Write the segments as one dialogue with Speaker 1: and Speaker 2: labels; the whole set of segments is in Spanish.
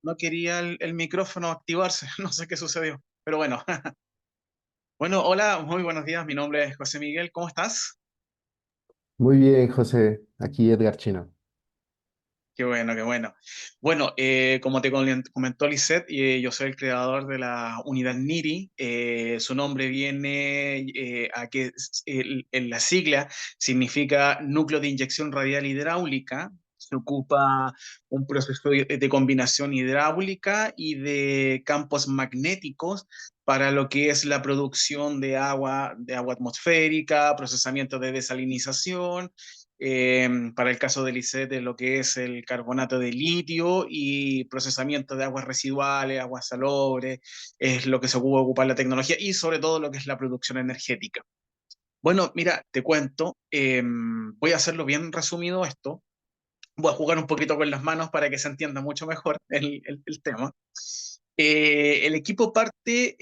Speaker 1: no quería el micrófono activarse, no sé qué sucedió, pero bueno. Bueno, hola, muy buenos días, mi nombre es José Miguel, ¿cómo estás?
Speaker 2: Muy bien, José. Aquí Edgar Chino.
Speaker 1: Qué bueno, qué bueno. Bueno, como te comentó Lisette, yo soy el creador de la unidad NIRI. Su nombre viene a que en la sigla significa núcleo de inyección radial hidráulica. Se ocupa un proceso de combinación hidráulica y de campos magnéticos para lo que es la producción de agua atmosférica, procesamiento de desalinización, para el caso del ICET, de lo que es el carbonato de litio y procesamiento de aguas residuales, aguas salobres, es lo que se ocupa la tecnología y sobre todo lo que es la producción energética. Bueno, mira, te cuento, voy a hacerlo bien resumido esto, voy a jugar un poquito con las manos para que se entienda mucho mejor el tema. El equipo parte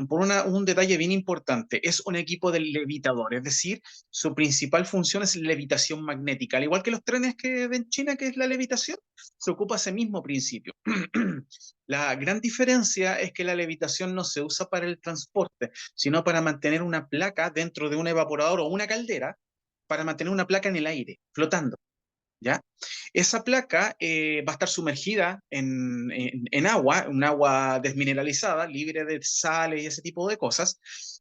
Speaker 1: por un detalle bien importante. Es un equipo de levitador, es decir, su principal función es levitación magnética. Al igual que los trenes que ven en China, que es la levitación, se ocupa ese mismo principio. La gran diferencia es que la levitación no se usa para el transporte, sino para mantener una placa dentro de un evaporador o una caldera, para mantener una placa en el aire, flotando. ¿Ya? Esa placa va a estar sumergida en agua, un agua desmineralizada, libre de sales y ese tipo de cosas.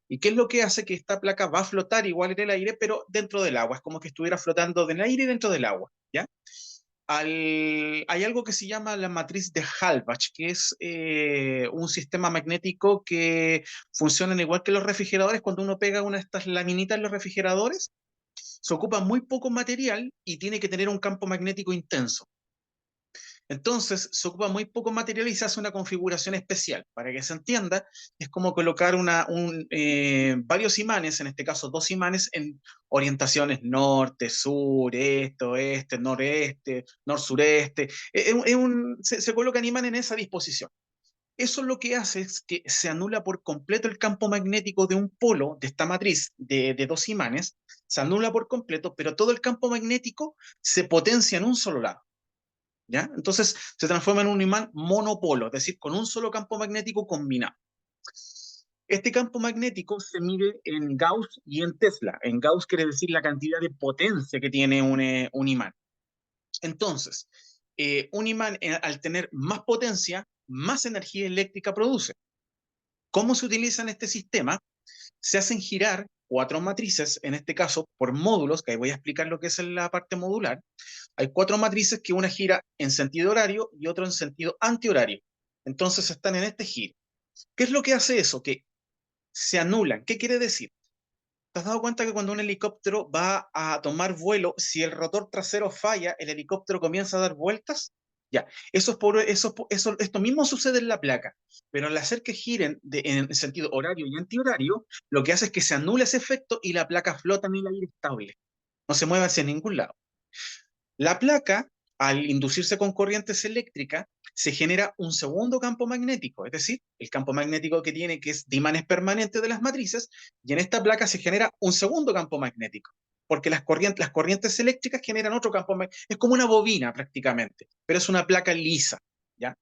Speaker 1: ¿Y qué es lo que hace? Que esta placa va a flotar igual en el aire, pero dentro del agua. Es como que estuviera flotando en el aire y dentro del agua. ¿Ya? Hay algo que se llama la matriz de Halbach, que es un sistema magnético que funciona igual que los refrigeradores. Cuando uno pega una de estas laminitas en los refrigeradores, se ocupa muy poco material y tiene que tener un campo magnético intenso. Entonces, se ocupa muy poco material y se hace una configuración especial. Para que se entienda, es como colocar varios imanes, en este caso dos imanes, en orientaciones norte, sur, este, oeste, noreste, nor-sureste. Se colocan imanes en esa disposición. Eso lo que hace es que se anula por completo el campo magnético de un polo, de esta matriz de dos imanes, se anula por completo, pero todo el campo magnético se potencia en un solo lado. ¿Ya? Entonces se transforma en un imán monopolo, es decir, con un solo campo magnético combinado. Este campo magnético se mide en Gauss y en Tesla. En Gauss quiere decir la cantidad de potencia que tiene un imán. Entonces, un imán al tener más potencia, más energía eléctrica produce. ¿Cómo se utiliza en este sistema? Se hacen girar cuatro matrices, en este caso por módulos, que ahí voy a explicar lo que es la parte modular. Hay cuatro matrices que una gira en sentido horario y otro en sentido antihorario. Entonces están en este giro. ¿Qué es lo que hace eso? Que se anulan. ¿Qué quiere decir? ¿Te has dado cuenta que cuando un helicóptero va a tomar vuelo, si el rotor trasero falla, el helicóptero comienza a dar vueltas? Ya, esto mismo sucede en la placa, pero al hacer que giren en sentido horario y antihorario, lo que hace es que se anula ese efecto y la placa flota en el aire estable, no se mueve hacia ningún lado. La placa, al inducirse con corrientes eléctricas, se genera un segundo campo magnético, es decir, el campo magnético que tiene, que es de imanes permanentes de las matrices, y en esta placa se genera un segundo campo magnético, porque las corrientes eléctricas generan otro campo magnético, es como una bobina prácticamente, pero es una placa lisa, ¿ya?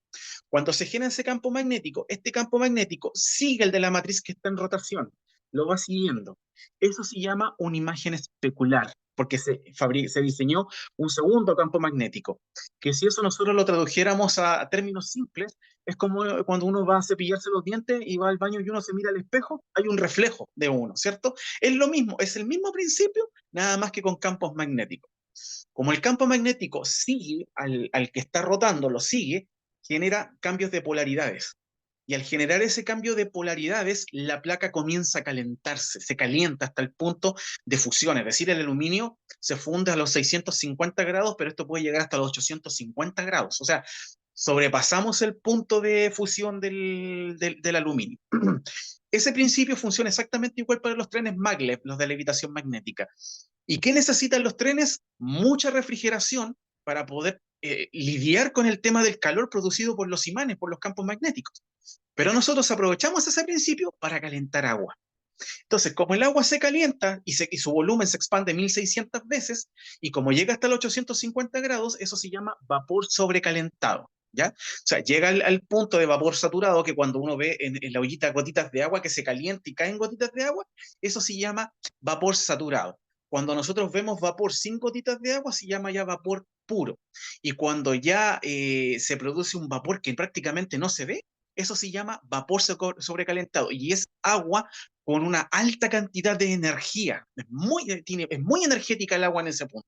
Speaker 1: Cuando se genera ese campo magnético, este campo magnético sigue el de la matriz que está en rotación, lo va siguiendo. Eso se llama una imagen especular, porque se diseñó un segundo campo magnético, que si eso nosotros lo tradujéramos a términos simples, es como cuando uno va a cepillarse los dientes y va al baño y uno se mira al espejo, hay un reflejo de uno, ¿cierto? Es lo mismo, es el mismo principio, nada más que con campos magnéticos. Como el campo magnético sigue al que está rotando, lo sigue, genera cambios de polaridades. Y al generar ese cambio de polaridades, la placa comienza a calentarse, se calienta hasta el punto de fusión. Es decir, el aluminio se funde a los 650 grados, pero esto puede llegar hasta los 850 grados. O sea, sobrepasamos el punto de fusión del aluminio. Ese principio funciona exactamente igual para los trenes maglev, los de levitación magnética. ¿Y qué necesitan los trenes? Mucha refrigeración para poder lidiar con el tema del calor producido por los imanes, por los campos magnéticos. Pero nosotros aprovechamos ese principio para calentar agua. Entonces, como el agua se calienta y su volumen se expande 1600 veces, y como llega hasta los 850 grados, eso se llama vapor sobrecalentado. ¿Ya? O sea, llega al punto de vapor saturado que cuando uno ve en la ollita gotitas de agua que se calienta y caen gotitas de agua, eso se llama vapor saturado. Cuando nosotros vemos vapor sin gotitas de agua, se llama ya vapor puro. Y cuando ya se produce un vapor que prácticamente no se ve, eso se llama vapor sobrecalentado. Y es agua con una alta cantidad de energía. Es muy energética el agua en ese punto.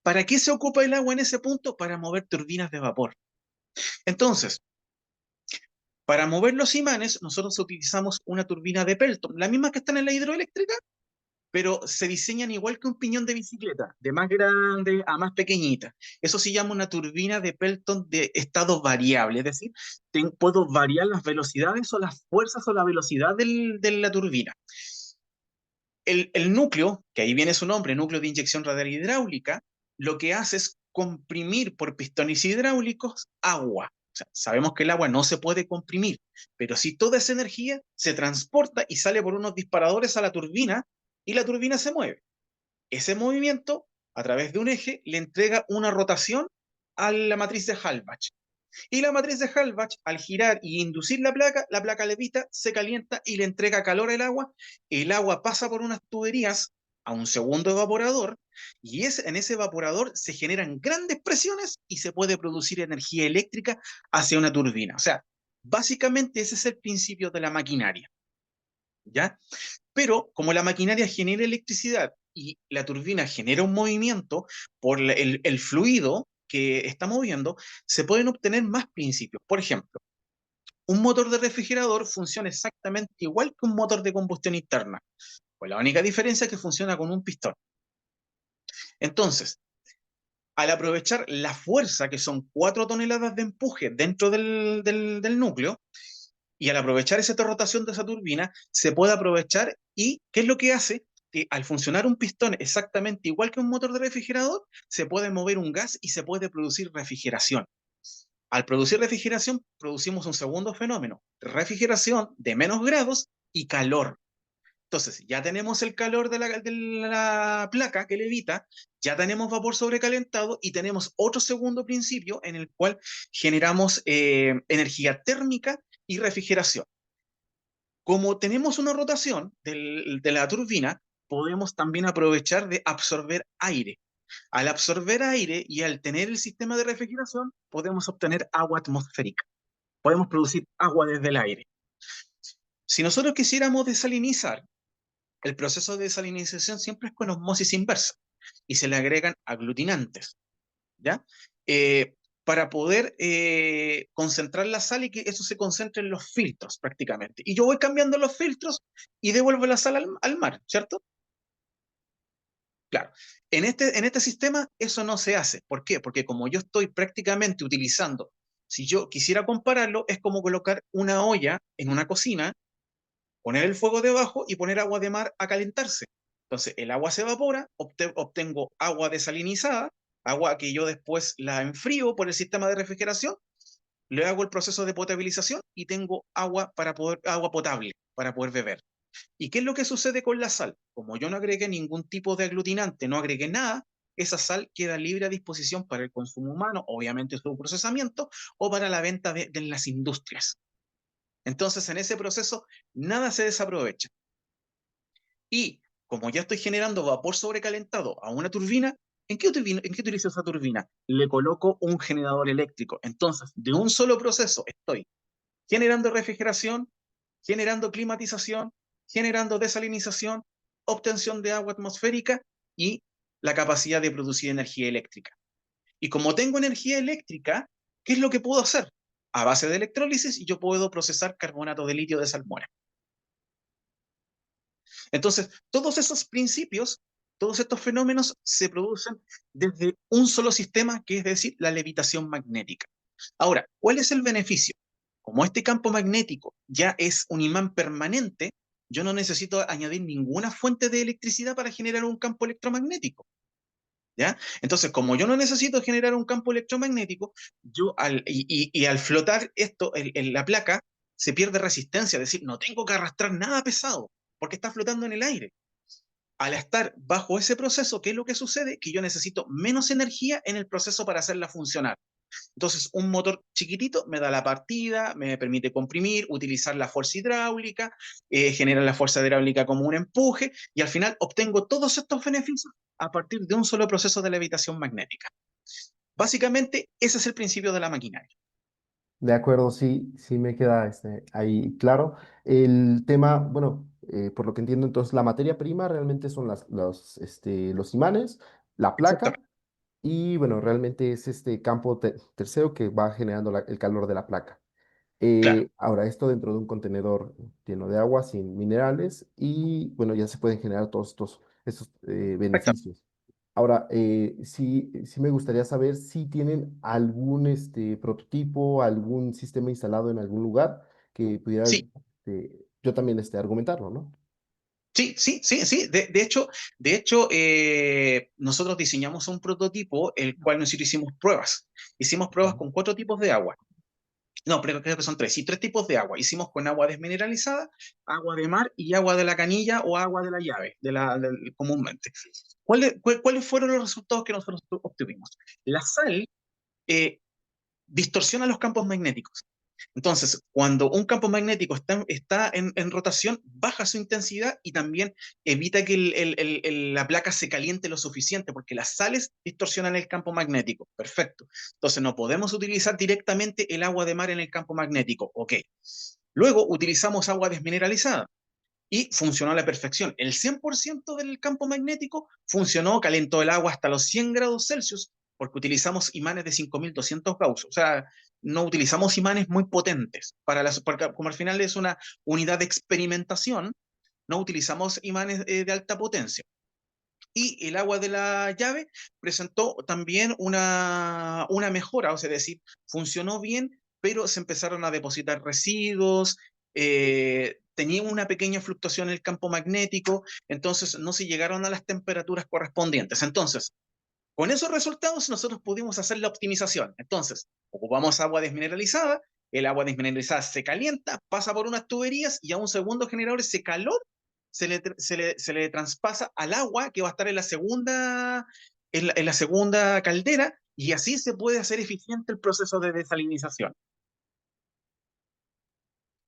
Speaker 1: ¿Para qué se ocupa el agua en ese punto? Para mover turbinas de vapor. Entonces, para mover los imanes, nosotros utilizamos una turbina de Pelton, la misma que está en la hidroeléctrica, pero se diseñan igual que un piñón de bicicleta, de más grande a más pequeñita. Eso se llama una turbina de Pelton de estado variable, es decir, puedo variar las velocidades o las fuerzas o la velocidad de la turbina. El núcleo, que ahí viene su nombre, núcleo de inyección radial hidráulica, lo que hace es comprimir por pistones hidráulicos agua. O sea, sabemos que el agua no se puede comprimir, pero si toda esa energía se transporta y sale por unos disparadores a la turbina y la turbina se mueve. Ese movimiento, a través de un eje, le entrega una rotación a la matriz de Halbach. Y la matriz de Halbach, al girar y inducir la placa levita, se calienta y le entrega calor al agua. El agua pasa por unas tuberías a un segundo evaporador y en ese evaporador se generan grandes presiones y se puede producir energía eléctrica hacia una turbina. O sea, básicamente ese es el principio de la maquinaria. ¿Ya? Pero como la maquinaria genera electricidad y la turbina genera un movimiento por el fluido que está moviendo, se pueden obtener más principios. Por ejemplo, un motor de refrigerador funciona exactamente igual que un motor de combustión interna, pues la única diferencia es que funciona con un pistón. Entonces, al aprovechar la fuerza, que son 4 toneladas de empuje dentro del núcleo, y al aprovechar esa rotación de esa turbina, se puede aprovechar y ¿qué es lo que hace? Que al funcionar un pistón exactamente igual que un motor de refrigerador, se puede mover un gas y se puede producir refrigeración. Al producir refrigeración, producimos un segundo fenómeno, refrigeración de menos grados y calor. Entonces, ya tenemos el calor de la placa que levita, ya tenemos vapor sobrecalentado y tenemos otro segundo principio en el cual generamos energía térmica y refrigeración. Como tenemos una rotación de la turbina, podemos también aprovechar de absorber aire. Al absorber aire y al tener el sistema de refrigeración, podemos obtener agua atmosférica. Podemos producir agua desde el aire. Si nosotros quisiéramos desalinizar, el proceso de desalinización siempre es con osmosis inversa y se le agregan aglutinantes, ¿ya? Eh, para poder concentrar la sal y que eso se concentre en los filtros prácticamente. Y yo voy cambiando los filtros y devuelvo la sal al mar, ¿cierto? Claro. En este sistema eso no se hace. ¿Por qué? Porque como yo estoy prácticamente utilizando, si yo quisiera compararlo, es como colocar una olla en una cocina, poner el fuego debajo y poner agua de mar a calentarse. Entonces el agua se evapora, obtengo agua desalinizada, agua que yo después la enfrío por el sistema de refrigeración, le hago el proceso de potabilización y tengo agua potable para poder beber. ¿Y qué es lo que sucede con la sal? Como yo no agregué ningún tipo de aglutinante, no agregué nada, esa sal queda libre a disposición para el consumo humano, obviamente su procesamiento, o para la venta de las industrias. Entonces, en ese proceso, nada se desaprovecha. Y como ya estoy generando vapor sobrecalentado a una turbina, ¿en qué utilizo esa turbina? Le coloco un generador eléctrico. Entonces, de un solo proceso estoy generando refrigeración, generando climatización, generando desalinización, obtención de agua atmosférica y la capacidad de producir energía eléctrica. Y como tengo energía eléctrica, ¿qué es lo que puedo hacer? A base de electrólisis, yo puedo procesar carbonato de litio de salmuera. Entonces, todos esos principios, todos estos fenómenos se producen desde un solo sistema, que es decir, la levitación magnética. Ahora, ¿cuál es el beneficio? Como este campo magnético ya es un imán permanente, yo no necesito añadir ninguna fuente de electricidad para generar un campo electromagnético. ¿Ya? Entonces, como yo no necesito generar un campo electromagnético, y al flotar esto en la placa, se pierde resistencia, es decir, no tengo que arrastrar nada pesado. porque está flotando en el aire. Al estar bajo ese proceso, ¿qué es lo que sucede? Que yo necesito menos energía en el proceso para hacerla funcionar. Entonces, un motor chiquitito me da la partida, me permite comprimir, utilizar la fuerza hidráulica, generar la fuerza hidráulica como un empuje, y al final obtengo todos estos beneficios a partir de un solo proceso de levitación magnética. Básicamente, ese es el principio de la maquinaria.
Speaker 2: De acuerdo, sí, sí me queda ahí claro. El tema, bueno, por lo que entiendo, entonces la materia prima realmente son los imanes, la placa,
Speaker 1: Exactamente.
Speaker 2: y bueno, realmente es este campo tercero que va generando el calor de la placa.
Speaker 1: Claro,
Speaker 2: Ahora, esto dentro de un contenedor lleno de agua, sin minerales, y bueno, ya se pueden generar todos estos
Speaker 1: exactamente.
Speaker 2: beneficios. Ahora, sí me gustaría saber si tienen algún prototipo, algún sistema instalado en algún lugar que pudiera
Speaker 1: Sí,
Speaker 2: yo también argumentarlo, ¿no?
Speaker 1: sí, sí, sí, sí. De hecho, nosotros diseñamos un prototipo, el cual nosotros hicimos pruebas. Hicimos pruebas
Speaker 2: Ujú.
Speaker 1: con 4 tipos de agua. No, pero creo que son 3. Sí, 3 tipos de agua. Hicimos con agua desmineralizada, agua de mar y agua de la canilla o agua de la llave, comúnmente. ¿Cuáles fueron los resultados que nosotros obtuvimos? La sal eh, distorsiona los campos magnéticos. Entonces, cuando un campo magnético está en rotación, baja su intensidad y también evita que la placa se caliente lo suficiente, porque las sales distorsionan el campo magnético. Perfecto. Entonces, no podemos utilizar directamente el agua de mar en el campo magnético. Ok. Luego utilizamos agua desmineralizada y funcionó a la perfección. El 100% del campo magnético funcionó, calentó el agua hasta los 100 grados Celsius, porque utilizamos imanes de 5200 Gauss. O sea, no utilizamos imanes muy potentes, porque como al final es una unidad de experimentación, no utilizamos imanes de alta potencia. Y el agua de la llave presentó también una mejora, o sea, es decir, funcionó bien, pero se empezaron a depositar residuos, tenía una pequeña fluctuación en el campo magnético, entonces no se llegaron a las temperaturas correspondientes. Entonces, con esos resultados nosotros pudimos hacer la optimización. Entonces, ocupamos agua desmineralizada, el agua desmineralizada se calienta, pasa por unas tuberías y a un segundo generador ese calor se le traspasa al agua que va a estar en la segunda caldera, y así se puede hacer eficiente el proceso de desalinización.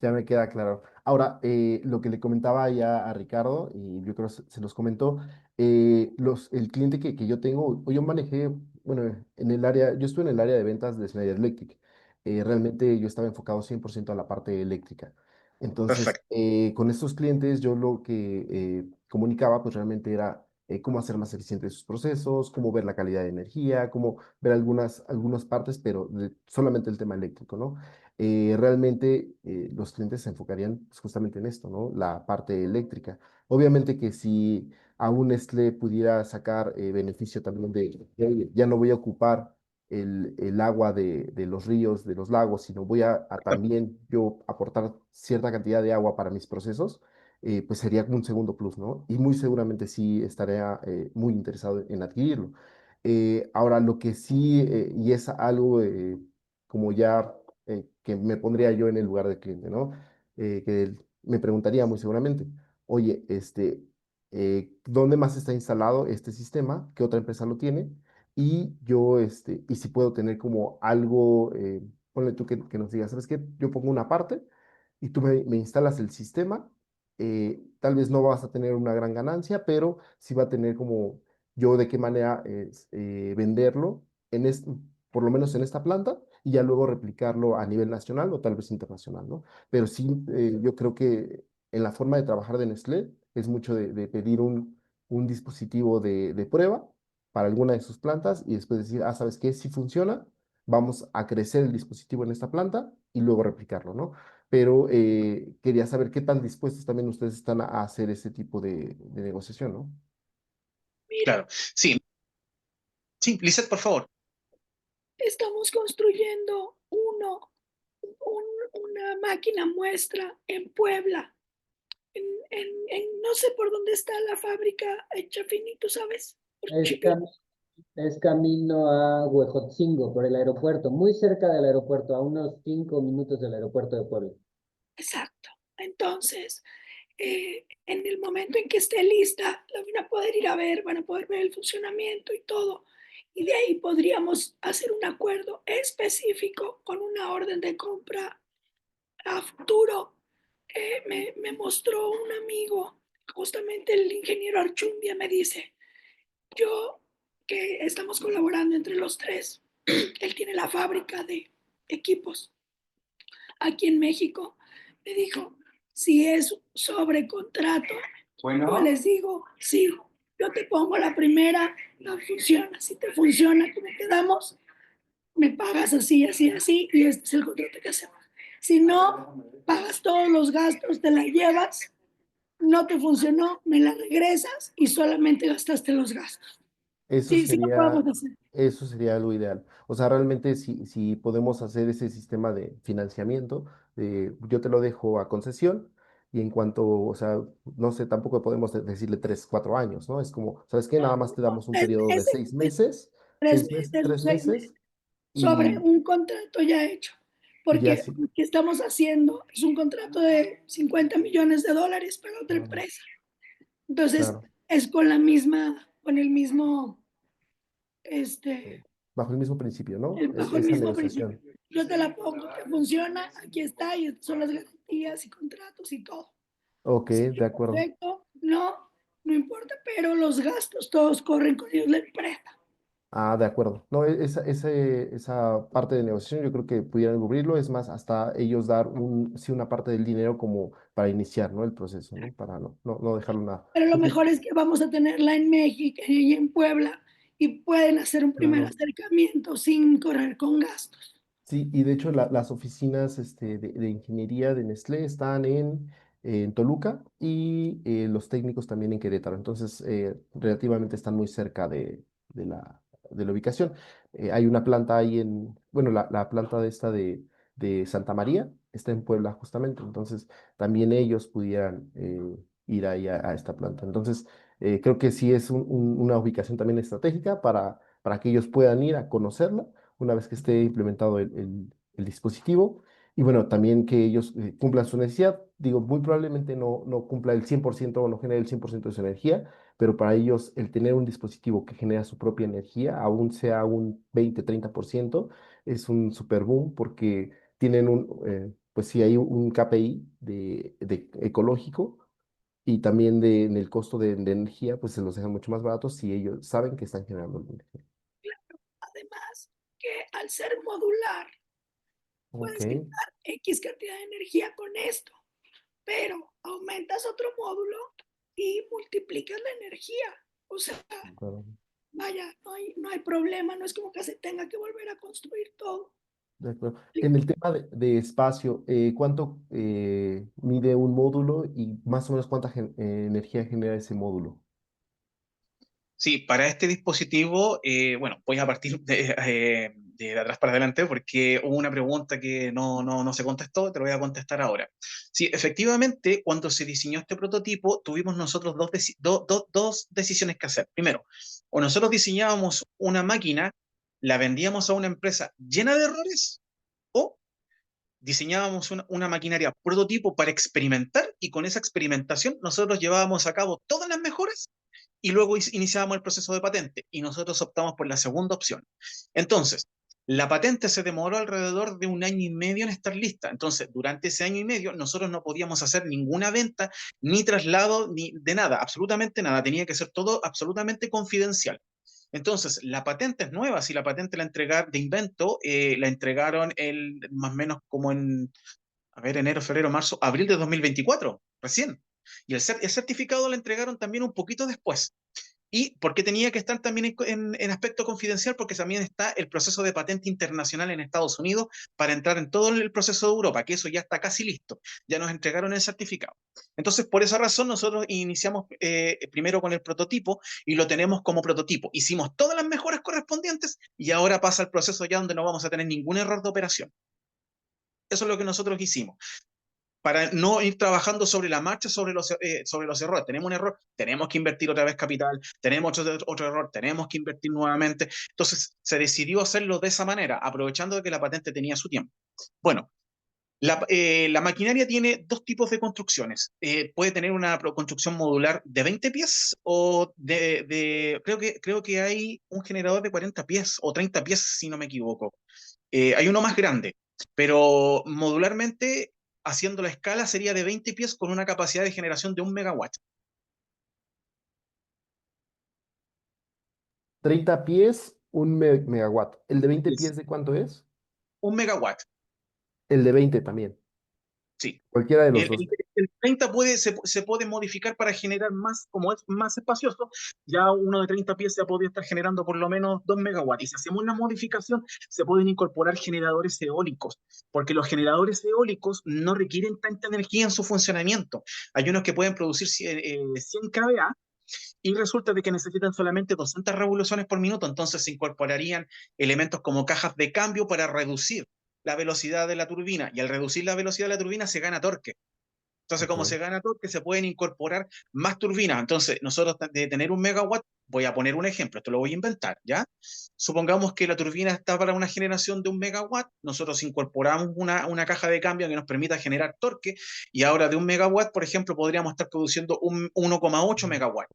Speaker 2: Ya me queda claro. Ahora, lo que le comentaba ya a Ricardo, y yo creo se los comentó, el cliente que yo tengo, yo manejé, bueno, en el área, yo estuve en el área de ventas de Schneider Electric. Realmente yo estaba enfocado 100% a la parte eléctrica. Entonces,
Speaker 1: Perfecto.
Speaker 2: con estos clientes yo lo que comunicaba, pues realmente era cómo hacer más eficientes sus procesos, cómo ver la calidad de energía, cómo ver algunas partes, pero solamente el tema eléctrico, ¿no? Realmente los clientes se enfocarían pues, justamente en esto, ¿no? La parte eléctrica. Obviamente que si a un Nestlé pudiera sacar beneficio también "Oye, ya no voy a ocupar el agua de los ríos, de los lagos, sino voy a también yo aportar cierta cantidad de agua para mis procesos, pues sería un segundo plus, ¿no? Y muy seguramente sí estaría muy interesado en adquirirlo. Ahora, lo que sí, y es algo como ya que me pondría yo en el lugar del cliente, ¿no? Que él me preguntaría muy seguramente, oye, ¿dónde más está instalado este sistema? ¿Qué otra empresa lo tiene? Y yo, y si puedo tener como algo, ponle tú que nos digas, ¿sabes qué? Yo pongo una parte y tú me instalas el sistema. Tal vez no vas a tener una gran ganancia, pero sí va a tener como yo de qué manera venderlo en por lo menos en esta planta y ya luego replicarlo a nivel nacional o tal vez internacional, ¿no? Pero sí, yo creo que en la forma de trabajar de Nestlé es mucho de pedir un dispositivo de prueba para alguna de sus plantas y después decir, ah, ¿sabes qué? Si funciona, vamos a crecer el dispositivo en esta planta y luego replicarlo, ¿no? Pero quería saber qué tan dispuestos también ustedes están a hacer ese tipo de negociación, ¿no?
Speaker 1: Claro. Sí, sí, Lizeth, por favor.
Speaker 3: Estamos construyendo una máquina muestra en Puebla. No sé por dónde está la fábrica hecha finito, ¿sabes? Por
Speaker 4: Es,
Speaker 3: Chipil.
Speaker 4: es camino a Huejotzingo, por el aeropuerto, muy cerca del aeropuerto, a unos 5 minutos del aeropuerto de Puebla.
Speaker 3: Exacto. Entonces, en el momento en que esté lista, la van a poder ir a ver, van a poder ver el funcionamiento y todo. Y de ahí podríamos hacer un acuerdo específico con una orden de compra a futuro. Me mostró un amigo, justamente el ingeniero Archundia, me dice, yo que estamos colaborando entre los tres, él tiene la fábrica de equipos aquí en México, me dijo, si es sobre contrato, yo les digo, sí, yo te pongo la primera, no funciona, si te funciona, como quedamos, me pagas así, así, así, y este es el contrato que hacemos. Si no, pagas todos los gastos, te la llevas, no te funcionó, me la regresas y solamente gastaste los gastos.
Speaker 2: Eso
Speaker 3: Sí, sí lo
Speaker 2: sería,
Speaker 3: podemos hacer.
Speaker 2: eso sería lo ideal. O sea, realmente si podemos hacer ese sistema de financiamiento, yo te lo dejo a concesión y en cuanto, o sea, no sé, tampoco podemos decirle 3, 4 años, ¿no? Es como, ¿sabes qué? Nada más te damos un
Speaker 3: 3
Speaker 2: periodo de
Speaker 3: meses,
Speaker 2: 6 meses,
Speaker 3: tres meses,
Speaker 2: tres
Speaker 3: 6 meses,
Speaker 2: meses
Speaker 3: sobre
Speaker 2: y,
Speaker 3: un contrato ya hecho.
Speaker 2: y ya
Speaker 3: Porque
Speaker 2: sí.
Speaker 3: lo que estamos haciendo es un contrato de $50 millones para otra
Speaker 2: Ah,
Speaker 3: empresa. Entonces,
Speaker 2: claro,
Speaker 3: es con el mismo, este,
Speaker 2: bajo el mismo principio, ¿no?
Speaker 3: bajo el
Speaker 2: Esa
Speaker 3: mismo principio.
Speaker 2: negociación.
Speaker 3: Yo te la pongo, te funciona, aquí está, y estas son las garantías y contratos y todo.
Speaker 2: Ok,
Speaker 3: Sí,
Speaker 2: de acuerdo.
Speaker 3: perfecto, no, no importa, pero los gastos todos corren con ellos la empresa.
Speaker 2: Ah, de acuerdo. No, esa parte de negociación yo creo que pudieran cubrirlo. Es más, hasta ellos dar sí, una parte del dinero como para iniciar, ¿no? El proceso, ¿no? Para no dejarlo nada.
Speaker 3: Pero lo
Speaker 2: Porque,
Speaker 3: mejor es que vamos a tenerla en México y en Puebla y pueden hacer un primer
Speaker 2: claro.
Speaker 3: acercamiento sin correr con gastos.
Speaker 2: Sí, y de hecho las oficinas de ingeniería de Nestlé están en Toluca y los técnicos también en Querétaro. Entonces, relativamente están muy cerca de de la ubicación. Hay una planta ahí bueno, la planta de esta de Santa María está en Puebla justamente. Entonces, también ellos pudieran ir ahí a esta planta. Entonces, creo que sí es una ubicación también estratégica para que ellos puedan ir a conocerla una vez que esté implementado el dispositivo. Y bueno, también que ellos cumplan su necesidad. Digo, muy probablemente no cumpla el 100% o no genere el 100% de su energía, pero para ellos el tener un dispositivo que genera su propia energía, aún sea un 20, 30%, es un super boom porque tienen pues sí, hay un KPI de ecológico y también en el costo de energía, pues se los dejan mucho más baratos si ellos saben que están generando energía.
Speaker 3: Además, que al ser modular,
Speaker 2: Ok,
Speaker 3: puedes quitar X cantidad de energía con esto, pero aumentas otro módulo y multiplicas la energía. O sea,
Speaker 2: claro.
Speaker 3: vaya, no hay problema, no es como que se tenga que volver a construir todo.
Speaker 2: De acuerdo. En el tema de espacio, ¿cuánto mide un módulo y más o menos cuánta energía genera ese módulo?
Speaker 1: Sí, para este dispositivo, bueno, voy a partir de atrás para adelante porque hubo una pregunta que no se contestó, te lo voy a contestar ahora. Sí, efectivamente, cuando se diseñó este prototipo, tuvimos nosotros dos decisiones que hacer. Primero, o nosotros diseñábamos una máquina, la vendíamos a una empresa llena de errores, o diseñábamos una maquinaria prototipo para experimentar y con esa experimentación nosotros llevábamos a cabo todas las mejoras y luego iniciábamos el proceso de patente y nosotros optamos por la segunda opción. Entonces, la patente se demoró alrededor de 1 año y medio en estar lista. Entonces, durante ese año y medio, nosotros no podíamos hacer ninguna venta, ni traslado, ni de nada, absolutamente nada. Tenía que ser todo absolutamente confidencial. Entonces, la patente es nueva. Si la patente la entregar de invento, la entregaron más o menos como en, a ver, enero, febrero, marzo, abril de 2024, recién. Y el certificado lo entregaron también un poquito después. ¿Y por qué tenía que estar también en aspecto confidencial? Porque también está el proceso de patente internacional en Estados Unidos para entrar en todo el proceso de Europa, que eso ya está casi listo. Ya nos entregaron el certificado. Entonces, por esa razón, nosotros iniciamos primero con el prototipo y lo tenemos como prototipo. Hicimos todas las mejoras correspondientes y ahora pasa el proceso ya donde no vamos a tener ningún error de operación. Eso es lo que nosotros hicimos para no ir trabajando sobre la marcha sobre los errores. Tenemos un error, tenemos que invertir otra vez capital, tenemos otro error, tenemos que invertir nuevamente. Entonces se decidió hacerlo de esa manera, aprovechando de que la patente tenía su tiempo. Bueno, La maquinaria tiene dos tipos de construcciones. Puede tener una construcción modular de 20 pies o creo que hay un generador de 40 pies o 30 pies, si no me equivoco. Hay uno más grande, pero modularmente, haciendo la escala, sería de 20 pies con una capacidad de generación de 1 megawatt.
Speaker 2: 30 pies, un megawatt. ¿El de 20
Speaker 1: Es
Speaker 2: pies de cuánto es?
Speaker 1: 1 megawatt,
Speaker 2: El de 20 también.
Speaker 1: sí.
Speaker 2: Cualquiera de los
Speaker 1: El,
Speaker 2: dos.
Speaker 1: el- el 30 se puede modificar para generar más, como es más espacioso, ya uno de 30 pies ya podría estar generando por lo menos 2 megawatts. Y si hacemos una modificación, se pueden incorporar generadores eólicos, porque los generadores eólicos no requieren tanta energía en su funcionamiento. Hay unos que pueden producir 100 kVA y resulta de que necesitan solamente 200 revoluciones por minuto, entonces se incorporarían elementos como cajas de cambio para reducir la velocidad de la turbina, y al reducir la velocidad de la turbina se gana torque. Entonces,
Speaker 2: Ok.
Speaker 1: como se gana torque, se pueden incorporar más turbinas. Entonces, nosotros de tener 1 megawatt, voy a poner un ejemplo, esto lo voy a inventar, ¿ya? Supongamos que la turbina está para una generación de 1 megawatt, nosotros incorporamos una caja de cambio que nos permita generar torque, y ahora de 1 megawatt, por ejemplo, podríamos estar produciendo un 1,8 megawatts,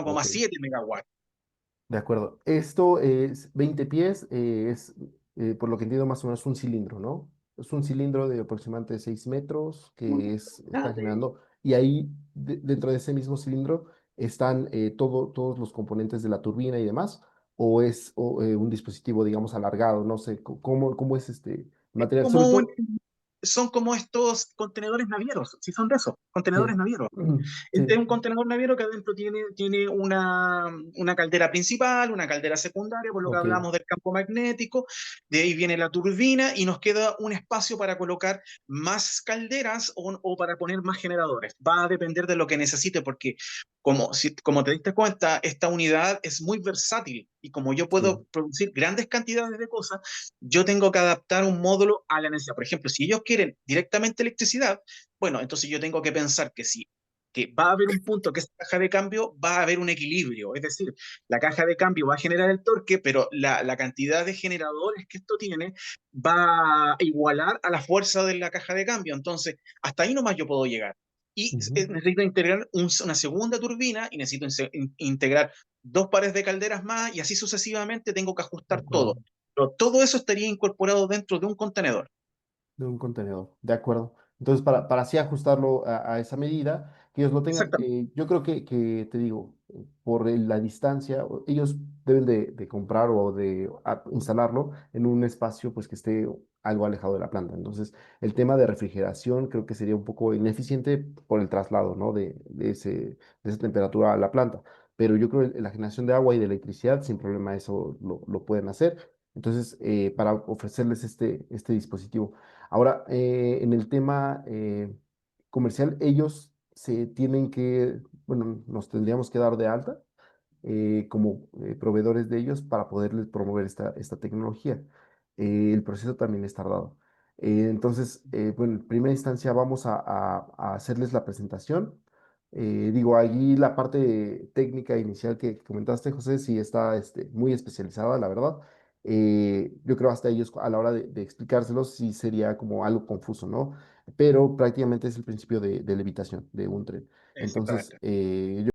Speaker 2: Ok.
Speaker 1: 1,7 megawatts.
Speaker 2: De acuerdo. Esto es 20 pies, por lo que entiendo, más o menos un cilindro, ¿no? Es un cilindro de aproximadamente 6 metros que está generando, y ahí dentro de ese mismo cilindro están todos los componentes de la turbina y demás, o es un dispositivo, digamos, alargado, no sé, cómo es este material, sobre
Speaker 1: Como un-
Speaker 2: todo,
Speaker 1: Son como estos contenedores navieros, si son de esos, contenedores
Speaker 2: sí,
Speaker 1: navieros. Este es
Speaker 2: sí,
Speaker 1: un contenedor naviero que adentro tiene una caldera principal, una caldera secundaria, por lo que
Speaker 2: ok,
Speaker 1: hablamos del campo magnético, de ahí viene la turbina y nos queda un espacio para colocar más calderas o para poner más generadores. Va a depender de lo que necesite, porque como te diste cuenta, esta unidad es muy versátil y como yo puedo
Speaker 2: sí,
Speaker 1: producir grandes cantidades de cosas, yo tengo que adaptar un módulo a la necesidad. Por ejemplo, si ellos quieren directamente electricidad, bueno, entonces yo tengo que pensar que va a haber un punto que esa caja de cambio va a haber un equilibrio, es decir, la caja de cambio va a generar el torque, pero la cantidad de generadores que esto tiene va a igualar a la fuerza de la caja de cambio, entonces hasta ahí nomás yo puedo llegar. Y
Speaker 2: ujú,
Speaker 1: necesito integrar una segunda turbina y necesito integrar dos pares de calderas más y así sucesivamente tengo que
Speaker 2: de
Speaker 1: ajustar todo.
Speaker 2: acuerdo.
Speaker 1: Pero todo eso estaría incorporado dentro de un contenedor.
Speaker 2: De un contenedor, de acuerdo. Entonces, para así ajustarlo a esa medida, que ellos lo tengan,
Speaker 1: Exactamente.
Speaker 2: yo creo que te digo, por la distancia, ellos deben de comprar o de instalarlo en un espacio pues que esté algo alejado de la planta. Entonces, el tema de refrigeración creo que sería un poco ineficiente por el traslado, ¿no? De esa temperatura a la planta. Pero yo creo que la generación de agua y de electricidad, sin problema, eso lo pueden hacer. Entonces, para ofrecerles este dispositivo. Ahora, en el tema comercial, ellos se tienen que, bueno, nos tendríamos que dar de alta como proveedores de ellos para poderles promover esta tecnología. El proceso también es tardado. Entonces, bueno, en primera instancia vamos a hacerles la presentación. Digo, allí la parte técnica inicial que comentaste, José, sí está muy especializada, la verdad. Yo creo hasta ellos a la hora de explicárselos sí sería como algo confuso, ¿no? Pero prácticamente es el principio de levitación de un tren. Entonces,
Speaker 1: Exactamente.
Speaker 2: yo